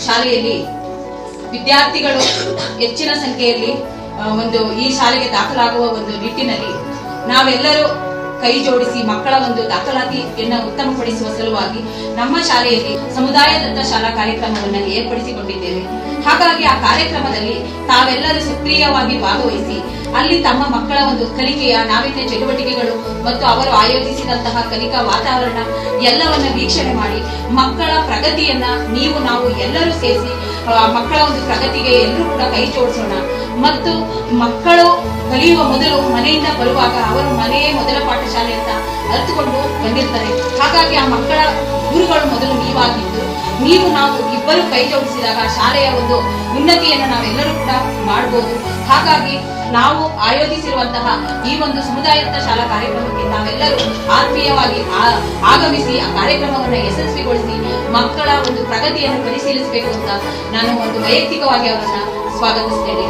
ಶಾಲೆಯಲ್ಲಿ ವಿದ್ಯಾರ್ಥಿಗಳು ಹೆಚ್ಚಿನ ಸಂಖ್ಯೆಯಲ್ಲಿ ಈ ಶಾಲೆಗೆ ದಾಖಲಾಗುವ ಒಂದು ನಿಟ್ಟಿನಲ್ಲಿ ನಾವೆಲ್ಲರೂ ಕೈ ಜೋಡಿಸಿ ಮಕ್ಕಳ ಒಂದು ದಾಖಲಾತಿಯನ್ನು ಉತ್ತಮಪಡಿಸುವ ಸಲುವಾಗಿ ನಮ್ಮ ಶಾಲೆಯಲ್ಲಿ ಸಮುದಾಯ ದತ್ತ ಶಾಲಾ ಕಾರ್ಯಕ್ರಮವನ್ನು ಏರ್ಪಡಿಸಿಕೊಂಡಿದ್ದೇವೆ. ಹಾಗಾಗಿ ಆ ಕಾರ್ಯಕ್ರಮದಲ್ಲಿ ತಾವೆಲ್ಲರೂ ಸಕ್ರಿಯವಾಗಿ ಭಾಗವಹಿಸಿ ಅಲ್ಲಿ ತಮ್ಮ ಮಕ್ಕಳ ಒಂದು ಕಲಿಕೆಯ ನಾವೀನ್ಯ ಚಟುವಟಿಕೆಗಳು ಮತ್ತು ಅವರು ಆಯೋಜಿಸಿದಂತಹ ಕಲಿಕಾ ವಾತಾವರಣ ಎಲ್ಲವನ್ನ ವೀಕ್ಷಣೆ ಮಾಡಿ ಮಕ್ಕಳ ಪ್ರಗತಿಯನ್ನ ನಾವು ಎಲ್ಲರೂ ಸೇರಿಸಿ ಮಕ್ಕಳ ಒಂದು ಪ್ರಗತಿಗೆ ಎಲ್ಲರೂ ಕೂಡ ಕೈ ಜೋಡಿಸೋಣ. ಮತ್ತು ಮಕ್ಕಳು ಕಲಿಯುವ ಮೊದಲು ಮನೆಯಿಂದ ಬರುವಾಗ ಅವರು ಮನೆಯೇ ಮೊದಲ ಪಾಠಶಾಲೆ ಅಂತ ಅರ್ಥಕೊಂಡು ಬಂದಿರ್ತಾರೆ. ಹಾಗಾಗಿ ಆ ಮಕ್ಕಳ ಗುರುಗಳು ಮೊದಲು ನೀವಾಗಿದ್ದು ನಾವು ಇಬ್ಬರು ಕೈ ಜೋಡಿಸಿದಾಗ ಶಾಲೆಯ ಒಂದು ಉನ್ನತಿಯನ್ನು ನಾವೆಲ್ಲರೂ ಕೂಡ ಮಾಡಬಹುದು. ಹಾಗಾಗಿ ನಾವು ಆಯೋಜಿಸಿರುವಂತಹ ಈ ಒಂದು ಸಮುದಾಯದ ಶಾಲಾ ಕಾರ್ಯಕ್ರಮಕ್ಕೆ ನಾವೆಲ್ಲರೂ ಆತ್ಮೀಯವಾಗಿ ಆಗಮಿಸಿ ಆ ಕಾರ್ಯಕ್ರಮವನ್ನು ಯಶಸ್ವಿಗೊಳಿಸಿ ಮಕ್ಕಳ ಒಂದು ಪ್ರಗತಿಯನ್ನು ಪರಿಶೀಲಿಸಬೇಕು ಅಂತ ನಾನು ಒಂದು ವೈಯಕ್ತಿಕವಾಗಿ ಅವರನ್ನ ಸ್ವಾಗತಿಸ್ತೇನೆ.